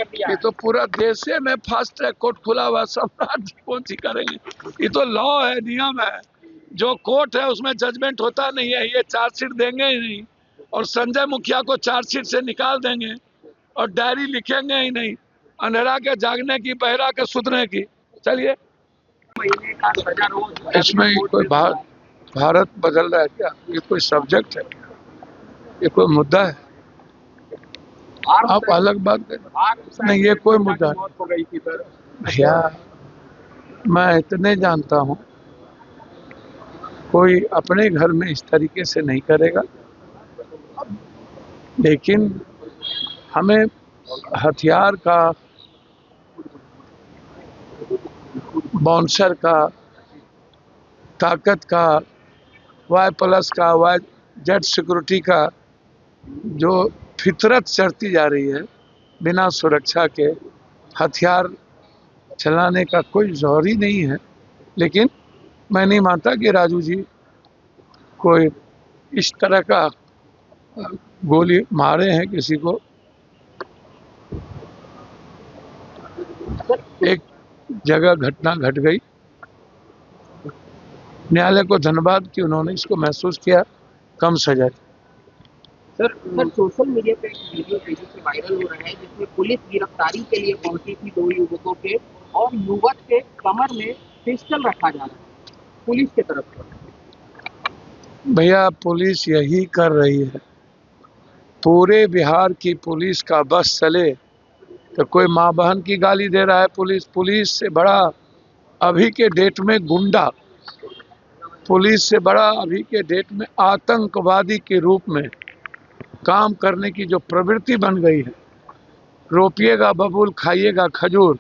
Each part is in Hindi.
कर दिया। ये तो पूरा देश में फास्ट ट्रैक कोर्ट खुला हुआ, सम्राट जी कौन सी करेंगे। ये तो लॉ है, नियम है, जो कोर्ट है उसमें जजमेंट होता नहीं है। ये चार्जशीट देंगे ही नहीं, और संजय मुखिया को चार्जशीट से निकाल देंगे, और डायरी लिखेंगे ही नहीं, अंधेरा के जागने की, बहरा के सुधरने की। चलिए, महीने का सजा रोज इसमें कोई भारत बदल रहा है क्या? ये कोई सब्जेक्ट है? ये कोई मुद्दा है? आप अलग बात करें। नहीं, ये कोई मुद्दा नहीं। मौत हो गई थी सर। भैया, मैं इतने जानता हूँ, कोई अपने घर में इस तरीके से नहीं करेगा, लेकिन हमें हथियार का, बाउंसर का, ताकत का, Y+ का, YZ सिक्योरिटी का जो फितरत चढ़ती जा रही है, बिना सुरक्षा के हथियार चलाने का कोई जोर ही नहीं है। लेकिन मैं नहीं मानता कि राजू जी कोई इस तरह का गोली मारे हैं किसी को। एक जगह घटना घट गई, न्यायालय को धन्यवाद कि उन्होंने इसको महसूस किया, कम सजा। सर सोशल मीडिया पे एक वीडियो तेजी से वायरल हो रहा है जिसमें पुलिस गिरफ्तारी के लिए पहुंची थी 2 युवकों के, और युवक के कमर में पिस्टल रखा जा रहा है पुलिस की तरफ से। भैया, पुलिस यही कर रही है। पूरे बिहार की पुलिस का बस चले तो कोई माँ बहन की गाली दे रहा है। पुलिस से बड़ा अभी के डेट में गुंडा, पुलिस से बड़ा अभी के डेट में आतंकवादी के रूप में काम करने की जो प्रवृत्ति बन गई है। रोपिएगा बबूल, खाइएगा खजूर,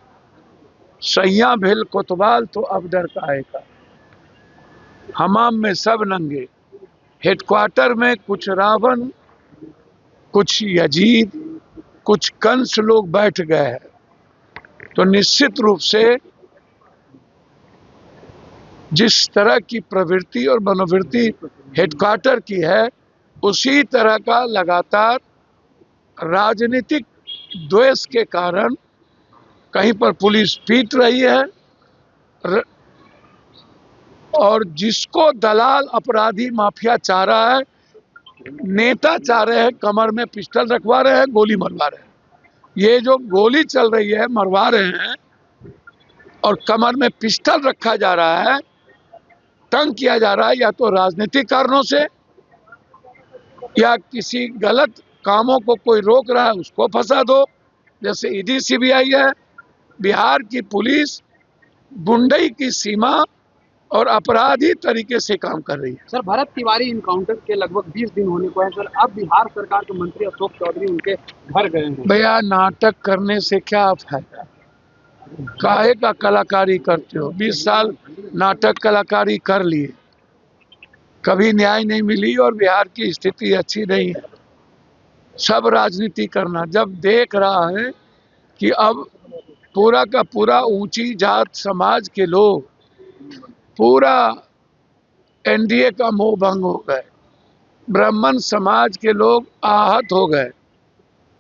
सैया भेल कोतवाल तो अब डर काहेगा। हमाम में सब नंगे, हेडक्वार्टर में कुछ रावण, कुछ यजीद, कुछ कंस लोग बैठ गए हैं। तो निश्चित रूप से जिस तरह की प्रवृत्ति और मनोवृत्ति हेडक्वार्टर की है, उसी तरह का लगातार राजनीतिक द्वेष के कारण कहीं पर पुलिस पीट रही है, और जिसको दलाल, अपराधी, माफिया चाह रहा है, नेता चाह रहे हैं, कमर में पिस्टल रखवा रहे हैं, गोली मरवा रहे हैं। ये जो गोली चल रही है, मरवा रहे हैं, और कमर में पिस्टल रखा जा रहा है, तंग किया जा रहा है, या तो राजनीतिक कारणों से, या किसी गलत कामों को कोई रोक रहा है उसको फंसा दो, जैसे ईडी सीबीआई है। बिहार की पुलिस गुंडई की सीमा और अपराधी तरीके से काम कर रही है। सर, भरत तिवारी इनकाउंटर के लगभग 20 दिन होने को है सर, अब बिहार सरकार के मंत्री अशोक चौधरी उनके घर गए हैं। भैया, नाटक करने से क्या फायदा? काहे का कलाकारी करते हो? 20 साल नाटक कलाकारी कर लिए, कभी न्याय नहीं मिली, और बिहार की स्थिति अच्छी नहीं है। सब राजनीति करना, जब देख रहा है कि अब पूरा का पूरा ऊंची जात समाज के लोग, पूरा एनडीए का मोह भंग हो गए, ब्राह्मण समाज के लोग आहत हो गए,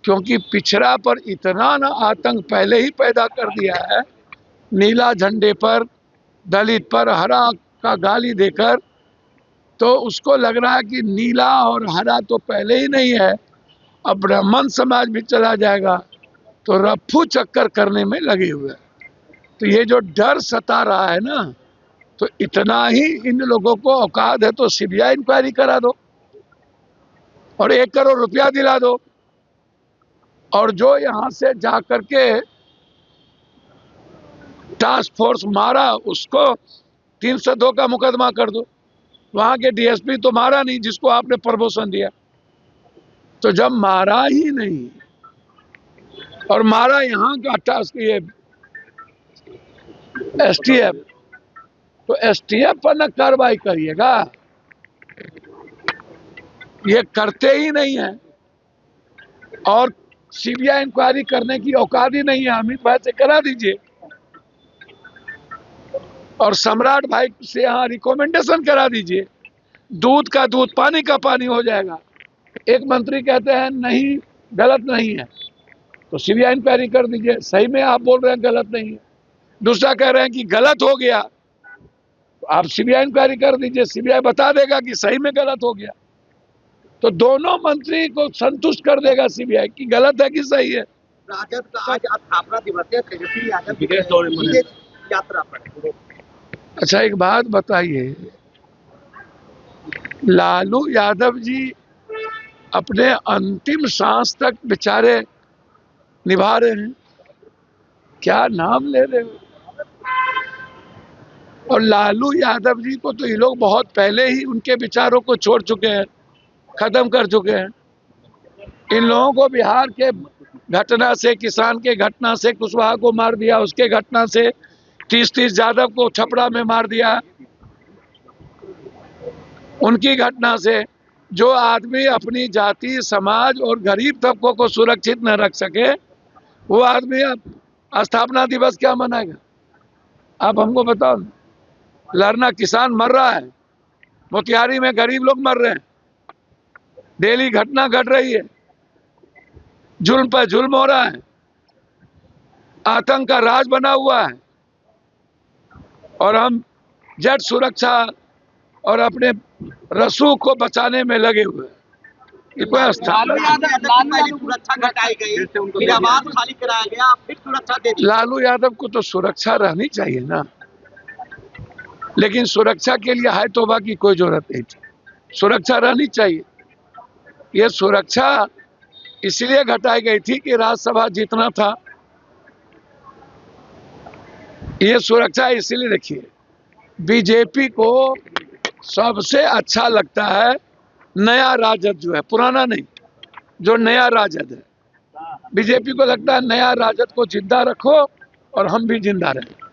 क्योंकि पिछड़ा पर इतना ना आतंक पहले ही पैदा कर दिया है। नीला झंडे पर, दलित पर हरा का गाली देकर, तो उसको लग रहा है कि नीला और हरा तो पहले ही नहीं है, अब ब्राह्मण समाज भी चला जाएगा, तो रफ्फू चक्कर करने में लगे हुए हैं। तो ये जो डर सता रहा है ना, तो इतना ही इन लोगों को औकात है तो सीबीआई इंक्वायरी करा दो और 1 करोड़ रुपया दिला दो, और जो यहां से जा करके टास्क फोर्स मारा उसको 302 का मुकदमा कर दो। वहां के डीएसपी तो मारा नहीं जिसको आपने प्रमोशन दिया। तो जब मारा ही नहीं और मारा यहाँ का टास्क, ये एसटीएफ, तो एसटीएफ पर न कार्रवाई करिएगा, ये करते ही नहीं है, और सीबीआई इंक्वायरी करने की औकात ही नहीं है। अमित भाई से करा दीजिए, और सम्राट भाई से यहाँ रिकमेंडेशन करा दीजिए, दूध का दूध, पानी का पानी हो जाएगा। एक मंत्री कहते हैं नहीं, गलत नहीं है, तो सीबीआई इंक्वायरी कर दीजिए। सही में आप बोल रहे हैं गलत नहीं है, दूसरा कह रहे हैं कि गलत हो गया, तो आप सीबीआई इंक्वायरी कर दीजिए, सीबीआई बता देगा कि सही में गलत हो गया, तो दोनों मंत्री को संतुष्ट कर देगा सीबीआई कि गलत है कि सही है। राजद का आज स्थापना दिवस है, तेजस्वी यादव विदेश यात्रा पर। अच्छा एक बात बताइए, लालू यादव जी अपने अंतिम सांस तक बेचारे निभा रहे हैं, क्या नाम ले रहे हो। और लालू यादव जी को तो ये लोग बहुत पहले ही उनके विचारों को छोड़ चुके हैं, खत्म कर चुके हैं। इन लोगों को बिहार के घटना से, किसान के घटना से कुशवाहा को मार दिया, उसके घटना से 30 यादव को छपरा में मार दिया, उनकी घटना से जो आदमी अपनी जाति, समाज और गरीब तबकों को सुरक्षित न रख सके, वो आदमी अब स्थापना दिवस क्या मनाएगा। आप हमको बताओ, लड़ना किसान मर रहा है, मोतिहारी में गरीब लोग मर रहे हैं, डेली घटना घट रही है, जुल्म पर जुल्म हो रहा है, आतंक का राज बना हुआ है, और हम जेट सुरक्षा और अपने रसूख को बचाने में लगे हुए हैं। लालू यादव सुरक्षा घटाई गई, फिर आवास खाली कराया गया, फिर सुरक्षा दे दी। लालू यादव को तो सुरक्षा रहनी चाहिए ना, लेकिन सुरक्षा के लिए हाय तौबा की कोई जरूरत नहीं थी, सुरक्षा रहनी चाहिए। ये सुरक्षा इसलिए घटाई गई थी कि राज्यसभा जीतना था, ये सुरक्षा इसलिए रखिए। बीजेपी को सबसे अच्छा लगता है नया राजद जो है, पुराना नहीं, जो नया राजद है। बीजेपी को लगता है नया राजद को जिंदा रखो और हम भी जिंदा रहें।